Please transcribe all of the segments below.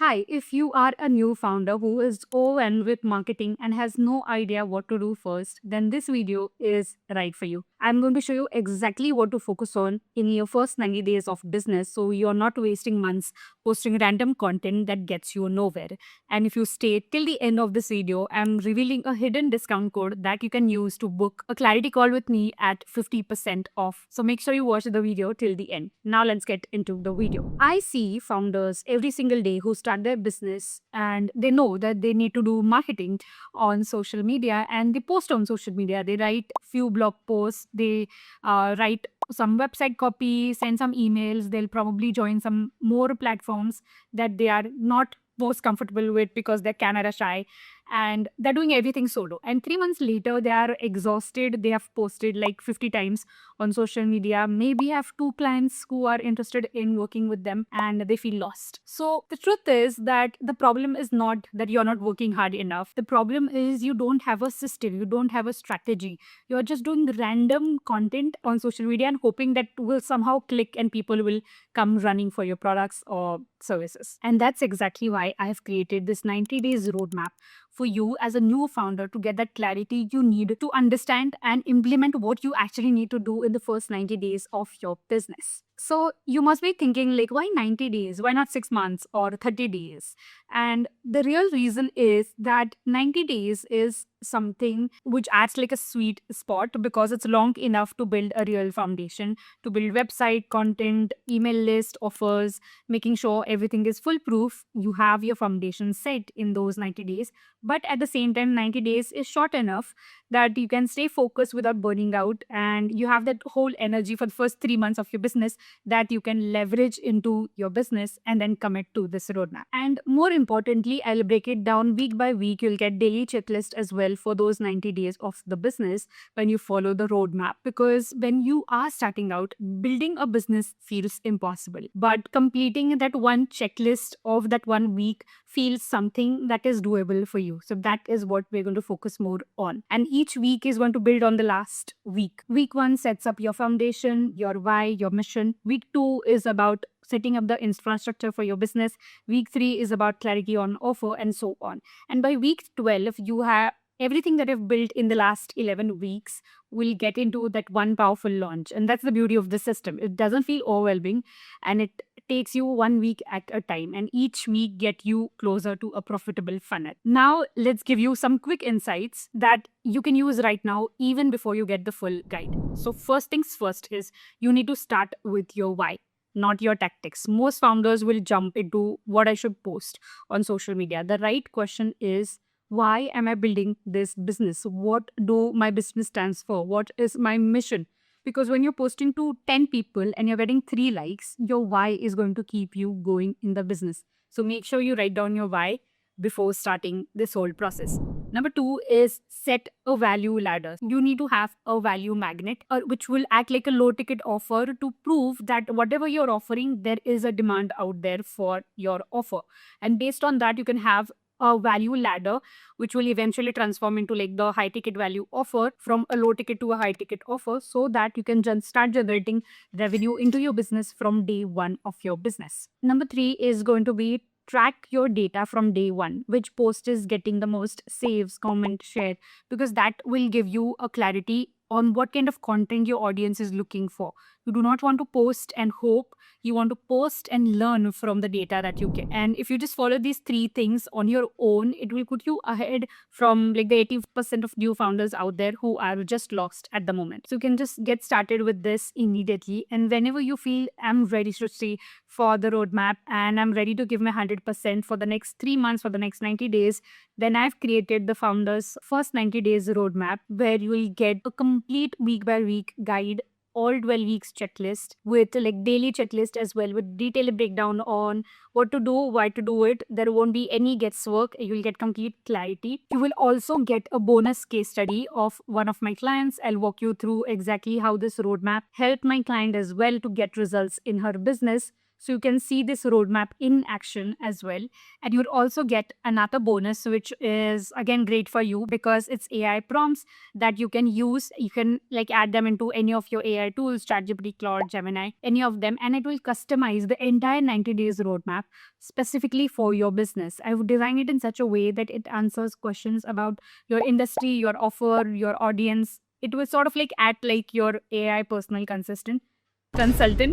Hi, if you are a new founder who is overwhelmed with marketing and has no idea what to do first, then this video is right for you. I'm going to show you exactly what to focus on in your first 90 days of business so you're not wasting months posting random content that gets you nowhere. And if you stay till the end of this video, I'm revealing a hidden discount code that you can use to book a clarity call with me at 50% off. So make sure you watch the video till the end. Now let's get into the video. I see founders every single day who start their business and they know that they need to do marketing on social media and they post on social media. They write few blog posts, they write some website copy, send some emails. They'll probably join some more platforms that they are not most comfortable with because they're camera shy, and they're doing everything solo. And 3 months later, they are exhausted. They have posted like 50 times on social media, maybe have two clients who are interested in working with them, and they feel lost. So the truth is that the problem is not that you're not working hard enough. The problem is you don't have a system, you don't have a strategy. You're just doing random content on social media and hoping that will somehow click and people will come running for your products or services. And that's exactly why I've created this 90 days roadmap for you as a new founder to get that clarity you need to understand and implement what you actually need to do in the first 90 days of your business. So you must be thinking like, why 90 days? Why not 6 months or 30 days? And the real reason is that 90 days is something which acts like a sweet spot because it's long enough to build a real foundation, to build website, content, email list, offers, making sure everything is foolproof. You have your foundation set in those 90 days. But at the same time, 90 days is short enough that you can stay focused without burning out. And you have that whole energy for the first 3 months of your business that you can leverage into your business and then commit to this roadmap. And more importantly, I'll break it down week by week. You'll get daily checklist as well for those 90 days of the business when you follow the roadmap. Because when you are starting out, building a business feels impossible. But completing that one checklist of that 1 week feels something that is doable for you. So that is what we're going to focus more on. And each week is going to build on the last week. Week 1 sets up your foundation, your why, your mission. Week 2 is about setting up the infrastructure for your business. Week 3 is about clarity on offer and so on. And by week 12, you have everything that you've built in the last 11 weeks will get into that one powerful launch. And that's the beauty of the system. It doesn't feel overwhelming, and it takes you 1 week at a time, and each week get you closer to a profitable funnel. Now, let's give you some quick insights that you can use right now, even before you get the full guide. So first things first is you need to start with your why, not your tactics. Most founders will jump into what I should post on social media. The right question is, why am I building this business? What do my business stands for? What is my mission? Because when you're posting to 10 people and you're getting 3 likes, your why is going to keep you going in the business. So make sure you write down your why before starting this whole process. Number 2 is set a value ladder. You need to have a value magnet, which will act like a low ticket offer to prove that whatever you're offering, there is a demand out there for your offer. And based on that, you can have a value ladder, which will eventually transform into like the high ticket value offer from a low ticket to a high ticket offer, so that you can start generating revenue into your business from day one of your business. Number 3 is going to be track your data from day one. Which post is getting the most saves, comment, share, because that will give you a clarity on what kind of content your audience is looking for. You do not want to post and hope. You want to post and learn from the data that you get. And if you just follow these 3 things on your own, it will put you ahead from like the 80% of new founders out there who are just lost at the moment. So you can just get started with this immediately. And whenever you feel I'm ready to stay for the roadmap and I'm ready to give my 100% for the next 3 months, for the next 90 days, then I've created the founders first 90 days roadmap, where you will get a complete week by week guide, all 12 weeks checklist with like daily checklist as well, with detailed breakdown on what to do, why to do it. There won't be any guesswork. You'll get complete clarity. You will also get a bonus case study of one of my clients. I'll walk you through exactly how this roadmap helped my client as well to get results in her business. So you can see this roadmap in action as well. And you'll also get another bonus, which is again great for you because it's AI prompts that you can use. You can like add them into any of your AI tools, ChatGPT, Claude, Gemini, any of them, and it will customize the entire 90 days roadmap specifically for your business. I would design it in such a way that it answers questions about your industry, your offer, your audience. It will sort of like act like your AI personal consultant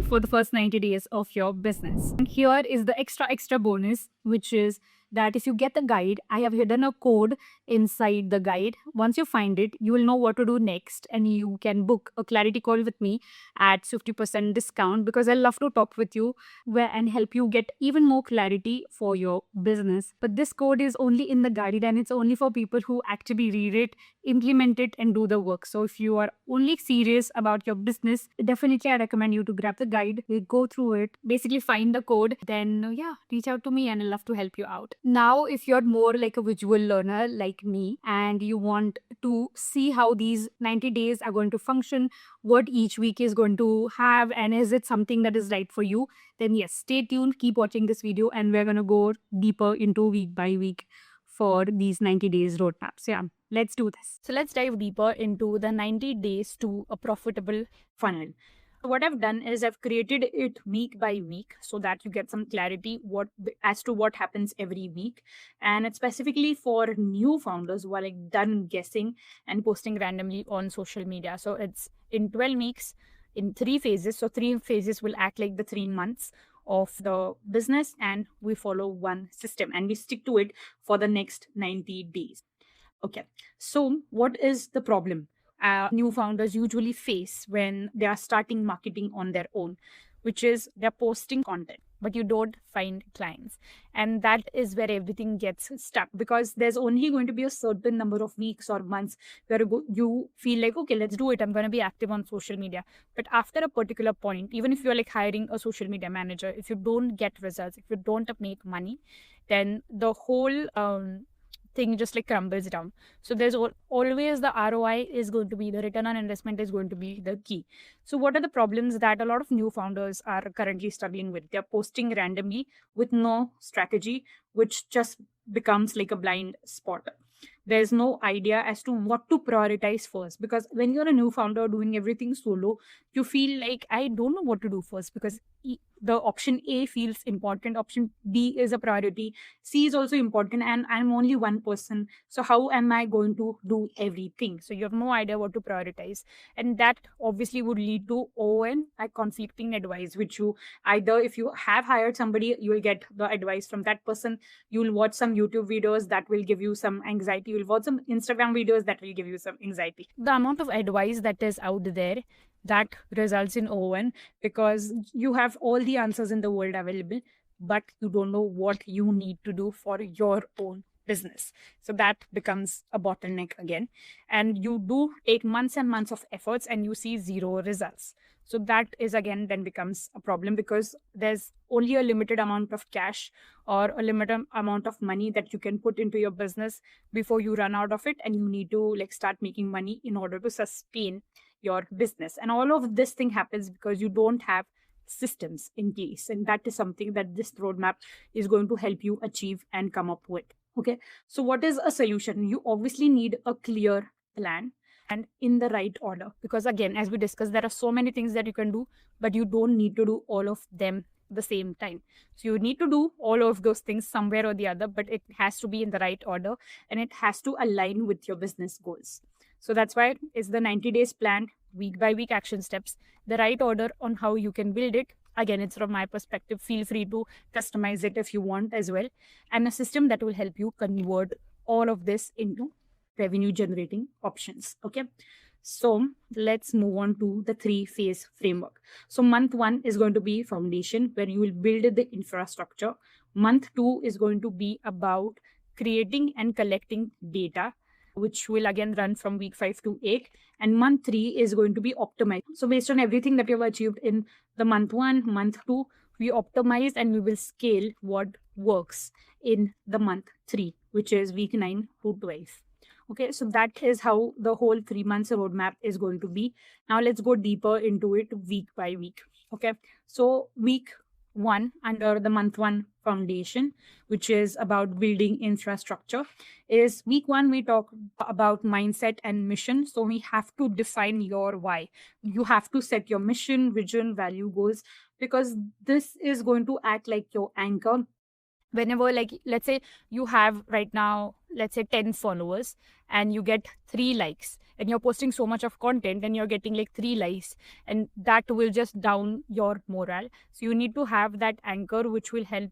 for the first 90 days of your business. And here is the extra bonus, which is that if you get the guide, I have hidden a code inside the guide. Once you find it, you will know what to do next, and you can book a clarity call with me at 50% discount because I love to talk with you and help you get even more clarity for your business. But this code is only in the guide and it's only for people who actually read it, implement it, and do the work. So if you are only serious about your business, definitely I recommend you to grab the guide, we go through it, basically find the code, then yeah, reach out to me and I'd love to help you out. Now, if you're more like a visual learner like me and you want to see how these 90 days are going to function, what each week is going to have, and is it something that is right for you, then yes, stay tuned, keep watching this video, and we're going to go deeper into week by week for these 90 days roadmaps. Yeah, let's do this. So let's dive deeper into the 90 days to a profitable funnel. So what I've done is I've created it week by week so that you get some clarity as to what happens every week. And it's specifically for new founders who are like done guessing and posting randomly on social media. So it's in 12 weeks in 3 phases. So 3 phases will act like the 3 months of the business, and we follow one system and we stick to it for the next 90 days. Okay, so what is the problem new founders usually face when they are starting marketing on their own, which is they're posting content, but you don't find clients. And that is where everything gets stuck because there's only going to be a certain number of weeks or months where you feel like, okay, let's do it. I'm going to be active on social media. But after a particular point, even if you're like hiring a social media manager, if you don't get results, if you don't make money, then the whole thing just like crumbles down. So there's always the ROI is going to be, the return on investment is going to be the key. So what are the problems that a lot of new founders are currently struggling with? They're posting randomly with no strategy, which just becomes like a blind spot. There's no idea as to what to prioritize first, because when you're a new founder doing everything solo, you feel like I don't know what to do first because the option A feels important, option B is a priority, C is also important, and I'm only one person. So how am I going to do everything? So you have no idea what to prioritize. And that obviously would lead to ON, like conflicting advice, which you either, if you have hired somebody, you will get the advice from that person. You'll watch some YouTube videos that will give you some anxiety. You'll watch some Instagram videos that will give you some anxiety. The amount of advice that is out there that results in ON because you have all the answers in the world available, but you don't know what you need to do for your own business. So that becomes a bottleneck again. And you do take months and months of efforts and you see zero results. So that is again then becomes a problem because there's only a limited amount of cash or a limited amount of money that you can put into your business before you run out of it, and you need to like start making money in order to sustain your business. And all of this thing happens because you don't have systems in place, and that is something that this roadmap is going to help you achieve and come up with. Okay, so what is a solution? You obviously need a clear plan and in the right order, because again, as we discussed, there are so many things that you can do, but you don't need to do all of them the same time. So you need to do all of those things somewhere or the other, but it has to be in the right order and it has to align with your business goals. So that's why it's the 90 days plan, week by week action steps, the right order on how you can build it. Again, it's from my perspective. Feel free to customize it if you want as well. And a system that will help you convert all of this into revenue generating options. Okay. So let's move on to the 3-phase framework. So month 1 is going to be foundation, where you will build the infrastructure. Month 2 is going to be about creating and collecting data, which will again run from week 5 to 8. And month 3 is going to be optimized. So based on everything that you've achieved in the month 1, month 2, we optimize and we will scale what works in the month 3, which is week 9 to 12. Okay, so that is how the whole 3 months roadmap is going to be. Now let's go deeper into it week by week. Okay, so week one under the month one foundation, which is about building infrastructure, is week one we talk about mindset and mission. So we have to define your why. You have to set your mission, vision, value, goals, because this is going to act like your anchor. Whenever, like, let's say you have right now, let's say 10 followers, and you get 3 likes, and you're posting so much of content and you're getting like 3 likes, and that will just down your morale. So you need to have that anchor which will help.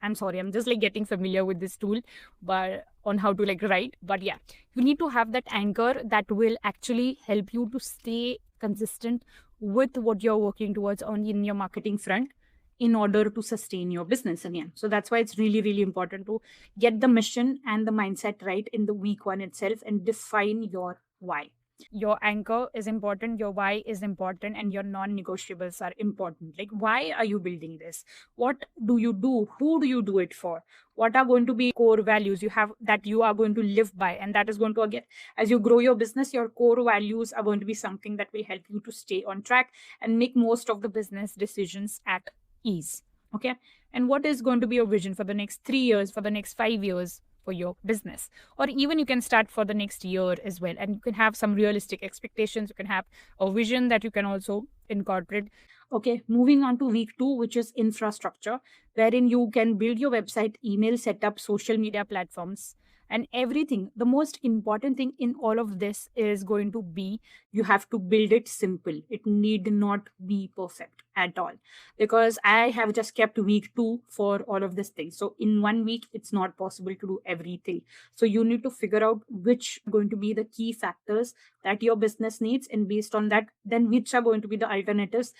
I'm sorry, I'm just like getting familiar with this tool, but on how to like write. But yeah, you need to have that anchor that will actually help you to stay consistent with what you're working towards on in your marketing front, in order to sustain your business again. So that's why it's really, really important to get the mission and the mindset right in the week one itself and define your why. Your anchor is important, your why is important, and your non-negotiables are important. Like, why are you building this? What do you do? Who do you do it for? What are going to be core values you have that you are going to live by? And that is going to, again, as you grow your business, your core values are going to be something that will help you to stay on track and make most of the business decisions at ease. Okay. And what is going to be your vision for the next 3 years, for the next 5 years for your business? Or even you can start for the next year as well. And you can have some realistic expectations. You can have a vision that you can also incorporate. Okay, moving on to week 2, which is infrastructure, wherein you can build your website, email setup, social media platforms, and everything. The most important thing in all of this is going to be you have to build it simple. It need not be perfect at all, because I have just kept week 2 for all of these things. So in 1 week, it's not possible to do everything. So you need to figure out which are going to be the key factors that your business needs, and based on that, then which are going to be the alternatives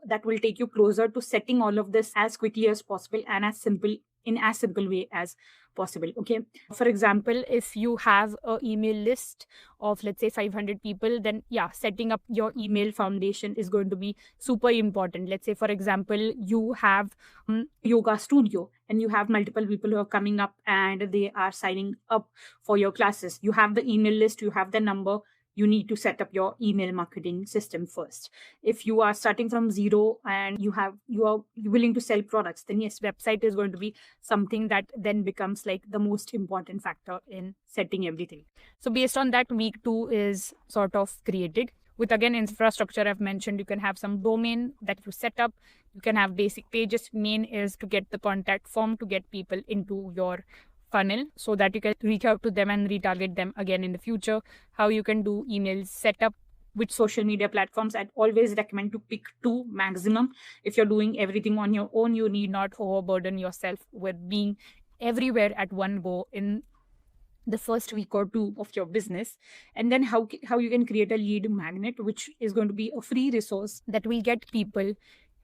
that will take you closer to setting all of this as quickly as possible and as simple way as possible. Okay, for example, if you have an email list of, let's say, 500 people, then yeah, setting up your email foundation is going to be super important. Let's say, for example, you have yoga studio and you have multiple people who are coming up and they are signing up for your classes. You have the email list, you have the number. You need to set up your email marketing system first. If you are starting from zero and you are willing to sell products, then yes, website is going to be something that then becomes like the most important factor in setting everything. So based on that, week 2 is sort of created. With, again, infrastructure, I've mentioned you can have some domain that you set up. You can have basic pages. Main is to get the contact form to get people into your funnel so that you can reach out to them and retarget them again in the future. How you can do email setup with social media platforms. I'd always recommend to pick 2 maximum. If you're doing everything on your own, you need not overburden yourself with being everywhere at one go in the first week or 2 of your business. And then how you can create a lead magnet, which is going to be a free resource that will get people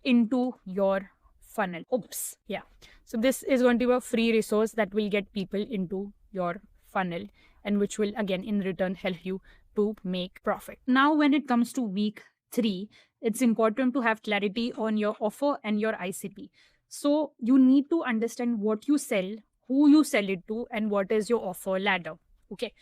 into your funnel. So this is going to be a free resource that will get people into your funnel, and which will, again, in return, help you to make profit. Now, when it comes to week 3, it's important to have clarity on your offer and your ICP. So you need to understand what you sell, who you sell it to, and what is your offer ladder. Okay.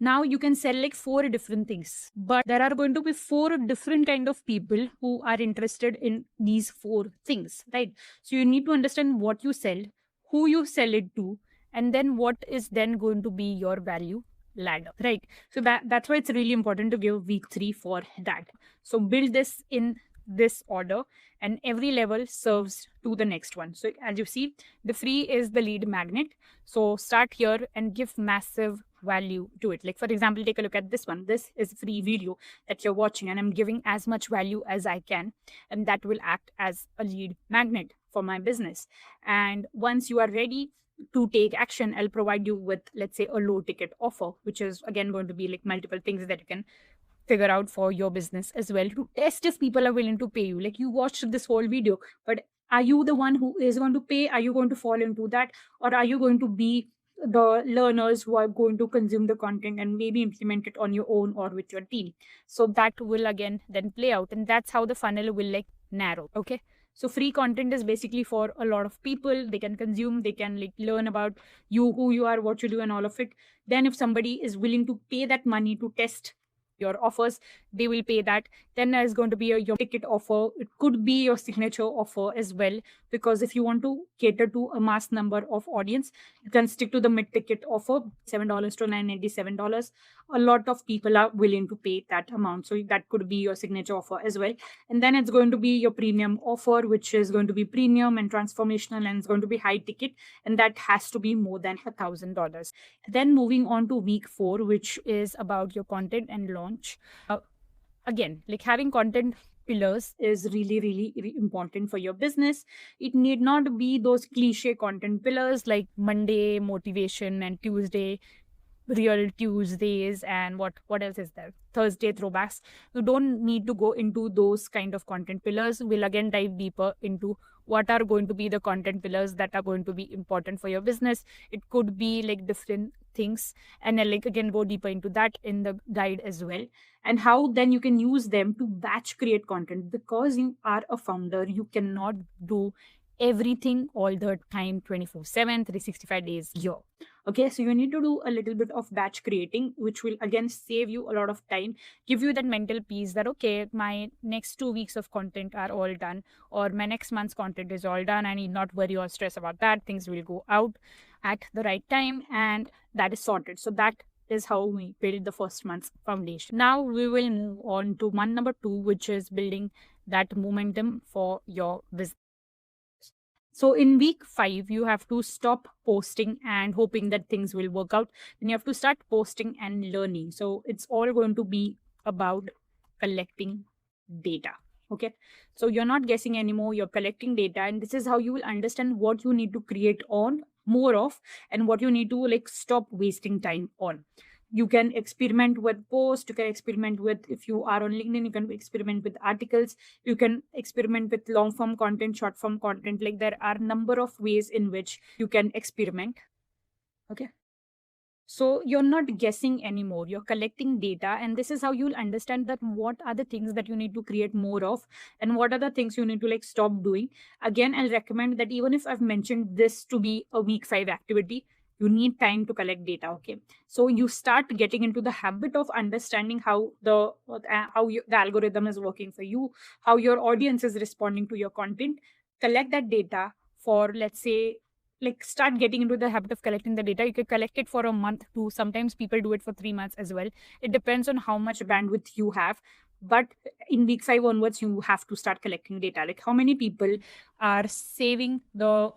Now you can sell like 4 different things, but there are going to be 4 different kind of people who are interested in these 4 things, right? So you need to understand what you sell, who you sell it to, and then what is then going to be your value ladder, right? So that's why it's really important to give week 3 for that. So build this in this order, and every level serves to the next one. So as you see, the free is the lead magnet. So start here and give massive value to it. Like, for example, take a look at this one. This is a free video that you're watching, and I'm giving as much value as I can, and that will act as a lead magnet for my business. And once you are ready to take action, I'll provide you with, let's say, a low ticket offer, which is, again, going to be like multiple things that you can figure out for your business as well, to test if people are willing to pay you. Like, you watched this whole video, but are you the one who is going to pay? Are you going to fall into that? Or are you going to be the learners who are going to consume the content and maybe implement it on your own or with your team? So that will, again, then play out, and that's how the funnel will like narrow. Okay. So free content is basically for a lot of people. They can consume, they can like learn about you, who you are, what you do, and all of it. Then if somebody is willing to pay that money to test your offers, they will pay that. Then there's going to be your ticket offer. It could be your signature offer as well, because if you want to cater to a mass number of audience, you can stick to the mid-ticket offer, $7 to $987. A lot of people are willing to pay that amount. So that could be your signature offer as well. And then it's going to be your premium offer, which is going to be premium and transformational, and it's going to be high ticket, and that has to be more than $1,000. Then moving on to week 4, which is about your content and launch. Again, like having content pillars is really, really, really important for your business. It need not be those cliche content pillars like Monday motivation and Tuesday real Tuesdays, and what else is there, Thursday throwbacks. You don't need to go into those kind of content pillars. We'll again dive deeper into what are going to be the content pillars that are going to be important for your business. It could be like different things, and then like again go deeper into that in the guide as well, and how then you can use them to batch create content. Because you are a founder, you cannot do everything all the time, 24/7, 365 days a year. Okay, so you need to do a little bit of batch creating, which will again save you a lot of time, give you that mental peace that, okay, my next 2 weeks of content are all done, or my next month's content is all done. I need not worry or stress about that. Things will go out at the right time, and that is sorted. So that is how we build the first month's foundation. Now we will move on to month number 2, which is building that momentum for your business. So in week 5, you have to stop posting and hoping that things will work out. Then you have to start posting and learning. So it's all going to be about collecting data. Okay. So you're not guessing anymore, you're collecting data, and this is how you will understand what you need to create on more of, and what you need to like stop wasting time on. You can experiment with posts, you can experiment with, if you are on LinkedIn, you can experiment with articles, you can experiment with long form content, short form content. Like there are a number of ways in which you can experiment. Okay. So you're not guessing anymore, you're collecting data, and this is how you'll understand that what are the things that you need to create more of, and what are the things you need to like stop doing. Again, I'll recommend that even if I've mentioned this to be a week 5 activity, you need time to collect data. Okay, so you start getting into the habit of understanding how the algorithm is working for you, how your audience is responding to your content. Collect that data for, let's say, like start getting into the habit of collecting the data. You can collect it for a month too. Sometimes people do it for 3 months as well. It depends on how much bandwidth you have. But in week 5 onwards, you have to start collecting data. Like how many people are saving the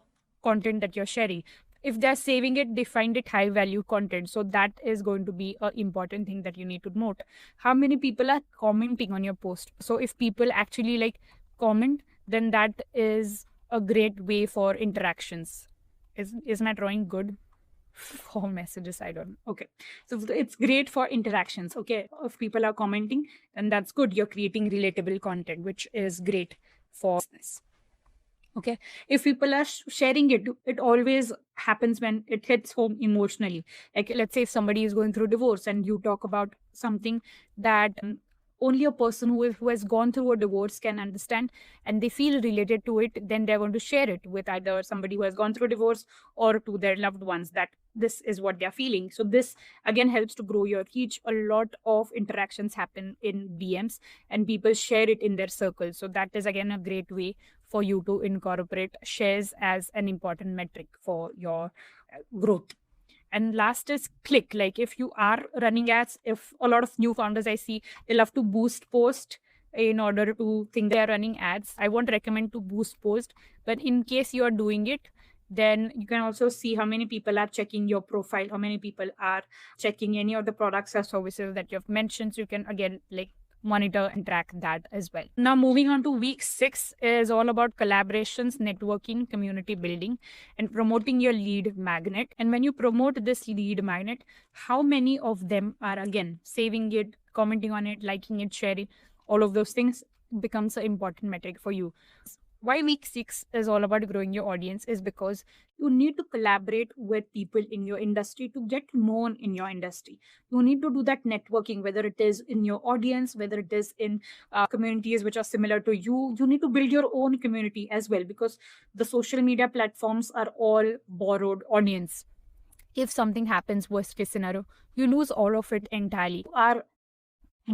content that you're sharing. If they're saving it, they find it high value content. So that is going to be an important thing that you need to note. How many people are commenting on your post? So if people actually like comment, then that is a great way for interactions. Is my drawing good for messages? I don't. Okay. So it's great for interactions. Okay. If people are commenting, then that's good. You're creating relatable content, which is great for business. Okay. If people are sharing it, it always happens when it hits home emotionally. Like let's say if somebody is going through divorce and you talk about something that only a person who has gone through a divorce can understand, and they feel related to it, then they're going to share it with either somebody who has gone through a divorce or to their loved ones, that this is what they're feeling. So this again helps to grow your reach. A lot of interactions happen in DMs and people share it in their circles. So that is again a great way for you to incorporate shares as an important metric for your growth. And last is click. Like if you are running ads, if a lot of new founders I see, they love to boost post in order to think they are running ads. I won't recommend to boost post, but in case you are doing it, then you can also see how many people are checking your profile, how many people are checking any of the products or services that you have mentioned. So you can again like monitor and track that as well. Now moving on to week 6 is all about collaborations, networking, community building, and promoting your lead magnet. And when you promote this lead magnet, how many of them are again saving it, commenting on it, liking it, sharing, all of those things becomes an important metric for you. Why week 6 is all about growing your audience is because you need to collaborate with people in your industry to get known in your industry. You need to do that networking, whether it is in your audience, whether it is in communities which are similar to you. You need to build your own community as well, because the social media platforms are all borrowed audience. If something happens, worst case scenario, you lose all of it entirely. You are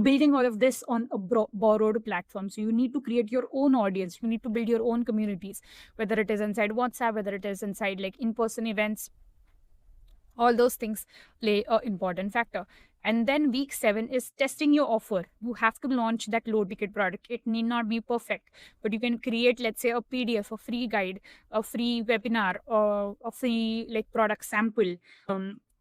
building all of this on a borrowed platform. So you need to create your own audience. You need to build your own communities, whether it is inside WhatsApp, whether it is inside like in-person events. All those things play an important factor. And then week 7 is testing your offer. You have to launch that low ticket product. It need not be perfect, but you can create, let's say, a PDF, a free guide, a free webinar, or a free like product sample,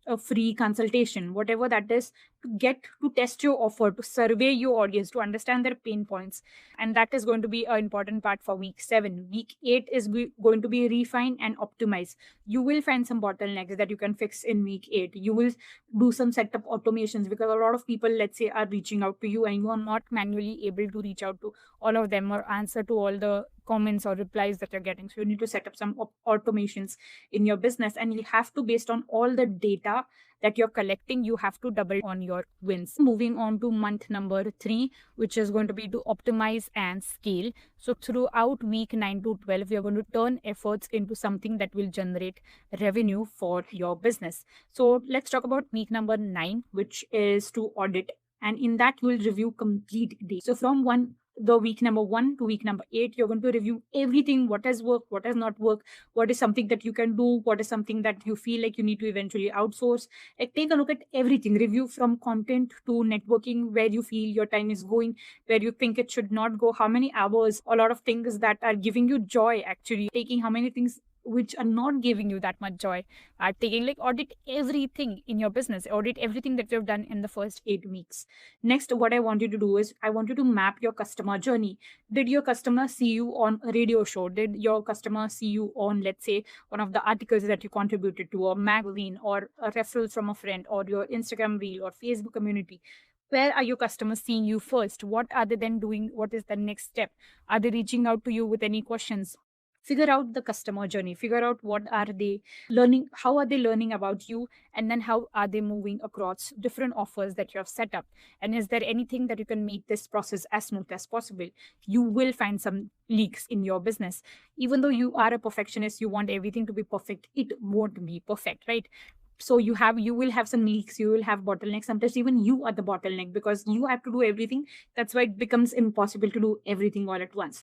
a free consultation, whatever that is, to get to test your offer, to survey your audience, to understand their pain points. And that is going to be an important part for week 7. Week 8 is going to be refine and optimize. You will find some bottlenecks that you can fix in week 8. You will do some setup automations, because a lot of people, let's say, are reaching out to you and you are not manually able to reach out to all of them or answer to all the comments or replies that you're getting. So you need to set up some automations in your business, and you have to, based on all the data that you're collecting, you have to double on your wins. Moving on to month number 3, which is going to be to optimize and scale. So throughout week 9 to 12, you're going to turn efforts into something that will generate revenue for your business. So let's talk about week number 9, which is to audit. And in that, you will review complete data. So from the week number 1 to week number 8, you're going to review everything: what has worked, what has not worked, what is something that you can do, what is something that you feel like you need to eventually outsource. Like, take a look at everything. Review from content to networking, where you feel your time is going, where you think it should not go, how many hours, a lot of things that are giving you joy, actually taking how many things which are not giving you that much joy are taking. Like, audit everything in your business, audit everything that you've done in the first 8 weeks. Next, what I want you to do is, I want you to map your customer journey. Did your customer see you on a radio show? Did your customer see you on, let's say, one of the articles that you contributed to, or magazine, or a referral from a friend, or your Instagram reel or Facebook community? Where are your customers seeing you first? What are they then doing? What is the next step? Are they reaching out to you with any questions? Figure out the customer journey, figure out what are they learning, how are they learning about you, and then how are they moving across different offers that you have set up, and is there anything that you can make this process as smooth as possible. You will find some leaks in your business. Even though you are a perfectionist, you want everything to be perfect, it won't be perfect, right? So you will have some leaks, you will have bottlenecks. Sometimes even you are the bottleneck, because you have to do everything. That's why it becomes impossible to do everything all at once.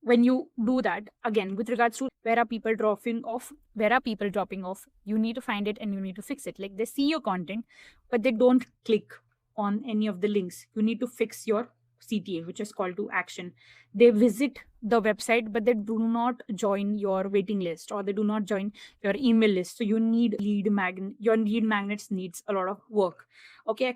When you do that, again, with regards to where are people dropping off, you need to find it and you need to fix it. Like, they see your content, but they don't click on any of the links. You need to fix your CTA, which is call to action. They visit the website, but they do not join your waiting list, or they do not join your email list. So you need your lead magnets needs a lot of work. Okay.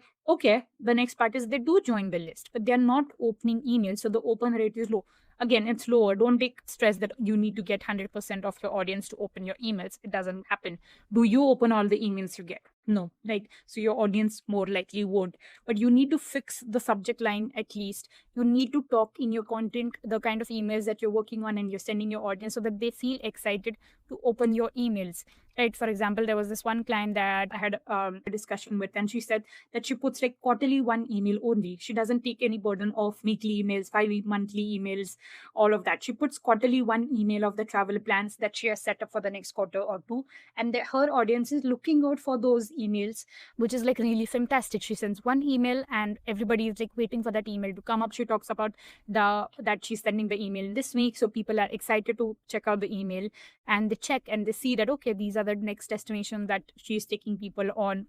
The next part is, they do join the list, but they're not opening emails. So the open rate is low. Again, it's lower. Don't take stress that you need to get 100% of your audience to open your emails. It doesn't happen. Do you open all the emails you get? No, right? So your audience more likely won't. But you need to fix the subject line at least. You need to talk in your content the kind of emails that you're working on and you're sending your audience, so that they feel excited to open your emails. Right? For example, there was this one client that I had a discussion with, and she said that she puts like quarterly one email only. She doesn't take any burden of weekly emails, monthly emails, all of that. She puts quarterly one email of the travel plans that she has set up for the next quarter or two, and her audience is looking out for those emails, which is like really fantastic. She sends one email and everybody is like waiting for that email to come up. She talks about that she's sending the email this week, so people are excited to check out the email, and they check and they see that, okay, these are the next destination that she's taking people on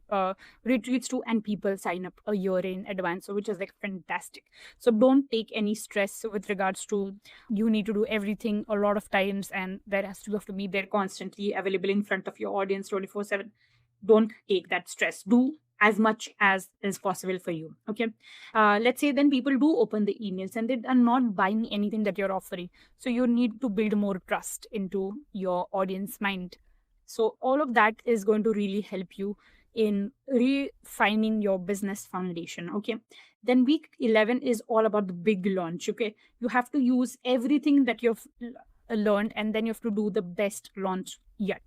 retreats to, and people sign up a year in advance, so which is like fantastic. So don't take any stress with regards to you need to do everything a lot of times, and you have to be there constantly available in front of your audience 24/7. Don't take that stress. Do as much as is possible for you. Okay. Let's say then people do open the emails and they are not buying anything that you're offering. So you need to build more trust into your audience mind. So all of that is going to really help you in refining your business foundation. Okay. Then week 11 is all about the big launch. Okay. You have to use everything that you've learned, and then you have to do the best launch yet.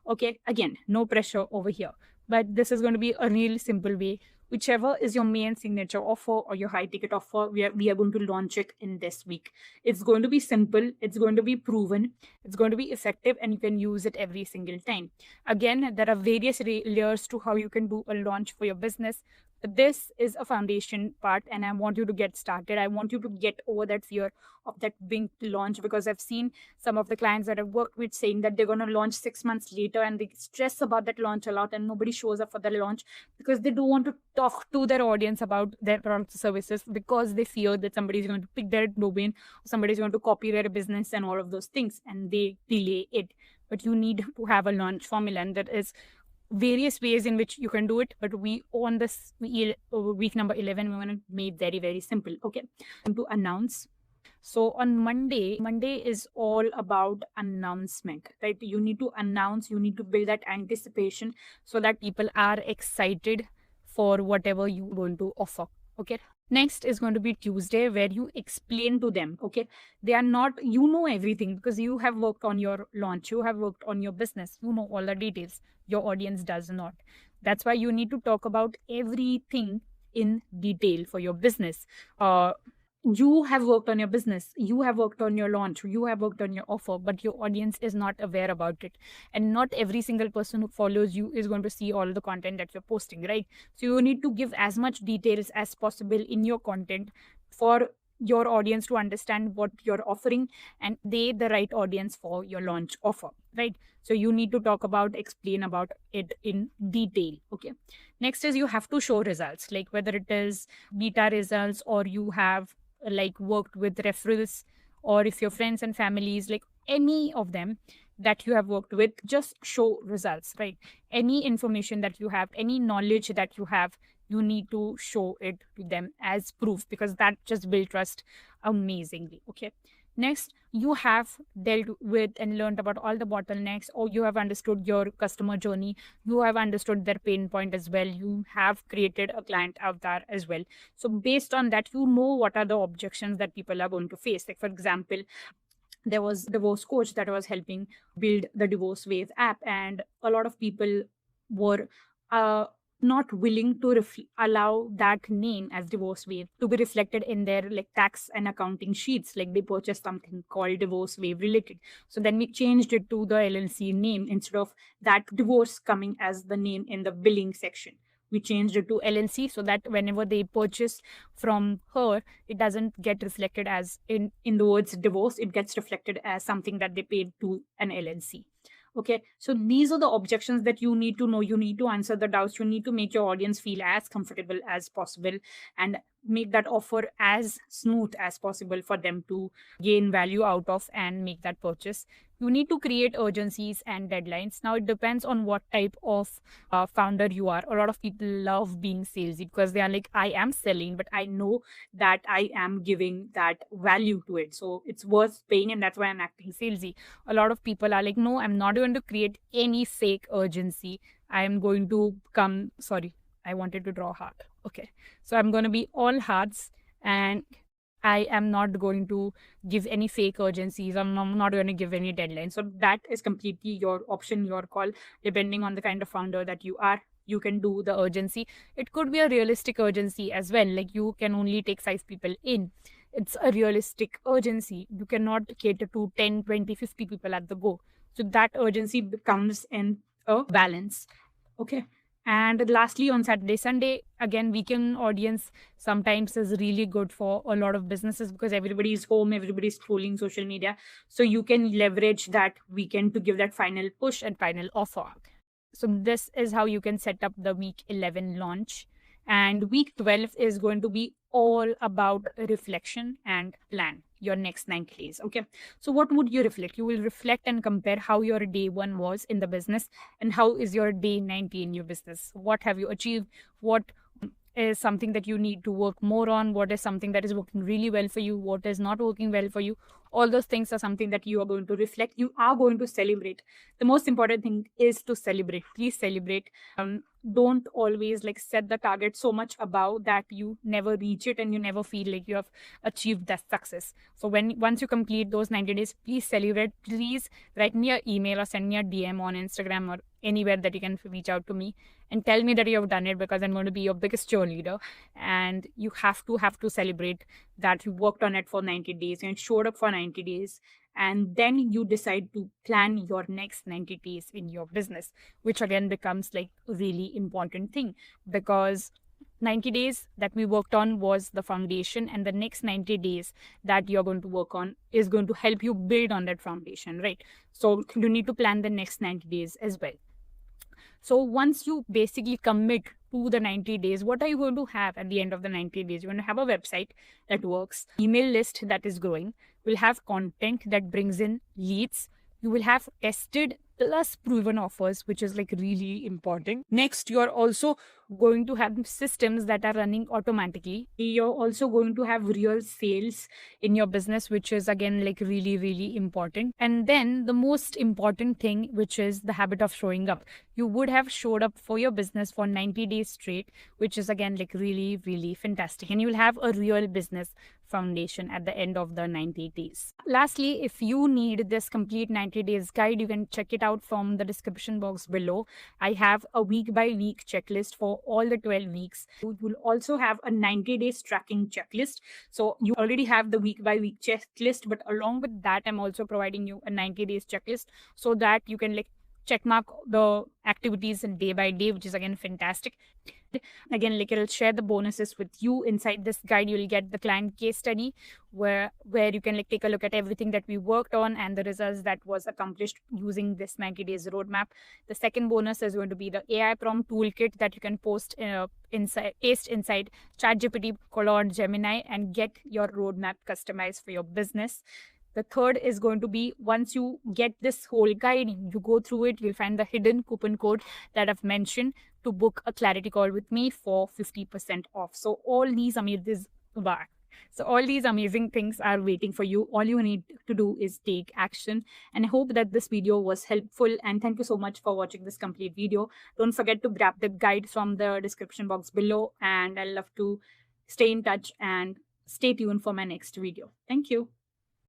Okay. Again, no pressure over here, but this is going to be a really simple way. Whichever is your main signature offer or your high ticket offer, we are going to launch it in this week. It's going to be simple, it's going to be proven, it's going to be effective, and you can use it every single time. Again, there are various layers to how you can do a launch for your business. But this is a foundation part, and I want you to get started. I want you to get over that fear of that being launched, because I've seen some of the clients that I've worked with saying that they're going to launch 6 months later, and they stress about that launch a lot, and nobody shows up for the launch because they don't want to talk to their audience about their products or services, because they fear that somebody is going to pick their domain, somebody is going to copy their business and all of those things, and they delay it. But you need to have a launch formula, and that is various ways in which you can do it. But we on this week number 11, we want to make very, very simple. Okay, to announce. So on Monday is all about announcement, right? You need to announce, you need to build that anticipation so that people are excited for whatever you're going to offer. Okay. Next is going to be Tuesday, where you explain to them. Okay. They are not, you know everything because you have worked on your launch, you have worked on your business, you know all the details. Your audience does not. That's why you need to talk about everything in detail for your business. You have worked on your business, you have worked on your launch, you have worked on your offer, but your audience is not aware about it. And not every single person who follows you is going to see all the content that you're posting, right? So you need to give as much details as possible in your content for your audience to understand what you're offering, and they the right audience for your launch offer, right? So you need to talk about, explain about it in detail. Okay. Next is you have to show results, like whether it is beta results or you have like worked with referrals, or if your friends and families, like any of them that you have worked with, just show results, right? Any information that you have, any knowledge that you have, you need to show it to them as proof, because that just builds trust amazingly. Okay. Next, you have dealt with and learned about all the bottlenecks, or you have understood your customer journey, you have understood their pain point as well, you have created a client avatar as well. So based on that, you know what are the objections that people are going to face. Like for example, there was a divorce coach that was helping build the Divorce Wave app, and a lot of people were not willing to allow that name as Divorce Wave to be reflected in their like tax and accounting sheets. Like they purchased something called Divorce Wave related, so then we changed it to the LLC name instead of that divorce coming as the name in the billing section. We changed it to LLC so that whenever they purchase from her, it doesn't get reflected as in the words divorce, it gets reflected as something that they paid to an LLC. Okay, so these are the objections that you need to know. You need to answer the doubts. You need to make your audience feel as comfortable as possible and make that offer as smooth as possible for them to gain value out of and make that purchase. You need to create urgencies and deadlines. Now, it depends on what type of founder you are. A lot of people love being salesy because they are like, I am selling, but I know that I am giving that value to it. So it's worth paying, and that's why I'm acting salesy. A lot of people are like, no, I'm not going to create any fake urgency. I am going to come, sorry, I wanted to draw a heart. Okay. So I'm going to be all hearts, and I am not going to give any fake urgencies. I'm not going to give any deadlines. So that is completely your option, your call, depending on the kind of founder that you are. You can do the urgency. It could be a realistic urgency as well. Like you can only take 5 people in. It's a realistic urgency. You cannot cater to 10, 20, 50 people at the go. So that urgency becomes in a balance. Okay. And lastly, on Saturday, Sunday, again, weekend audience sometimes is really good for a lot of businesses because everybody is home, everybody's scrolling social media. So you can leverage that weekend to give that final push and final offer. So this is how you can set up the week 11 launch. And week 12 is going to be all about reflection and plan your next 90 days. Okay. So what would you reflect? You will reflect and compare how your day 1 was in the business and how is your day 90 in your business. What have you achieved? What is something that you need to work more on? What is something that is working really well for you? What is not working well for you? All those things are something that you are going to reflect. You are going to celebrate. The most important thing is to celebrate. Please celebrate. Don't always like set the target so much above that you never reach it and you never feel like you have achieved that success. So once you complete those 90 days, please celebrate. Please write me an email or send me a DM on Instagram or anywhere that you can reach out to me and tell me that you have done it, because I'm going to be your biggest cheerleader. And you have to celebrate that you worked on it for 90 days and showed up for 90 days. And then you decide to plan your next 90 days in your business, which again becomes like a really important thing, because 90 days that we worked on was the foundation, and the next 90 days that you're going to work on is going to help you build on that foundation, right? So you need to plan the next 90 days as well. So once you basically commit to the 90 days, what are you going to have at the end of the 90 days? You're going to have a website that works, email list that is growing, will have content that brings in leads, you will have tested plus proven offers, which is like really important. Next, you're also going to have systems that are running automatically. You're also going to have real sales in your business, which is again like really, really important. And then the most important thing, which is the habit of showing up. You would have showed up for your business for 90 days straight, which is again like really, really fantastic. And you'll have a real business foundation at the end of the 90 days. Lastly, if you need this complete 90 days guide, you can check it out from the description box below. I have a week by week checklist for all the 12 weeks. You will also have a 90 days tracking checklist. So you already have the week by week checklist, but along with that, I'm also providing you a 90 days checklist so that you can like check mark the activities and day by day, which is again fantastic. Again, like it'll share the bonuses with you. Inside this guide, you'll get the client case study where you can like take a look at everything that we worked on and the results that was accomplished using this 90 days roadmap. The second bonus is going to be the AI prompt toolkit that you can paste inside ChatGPT, Claude, Gemini, and get your roadmap customized for your business. The third is going to be, once you get this whole guide, you go through it, you'll find the hidden coupon code that I've mentioned to book a clarity call with me for 50% off. So all these amazing things are waiting for you. All you need to do is take action. And I hope that this video was helpful. And thank you so much for watching this complete video. Don't forget to grab the guide from the description box below. And I'd love to stay in touch and stay tuned for my next video. Thank you.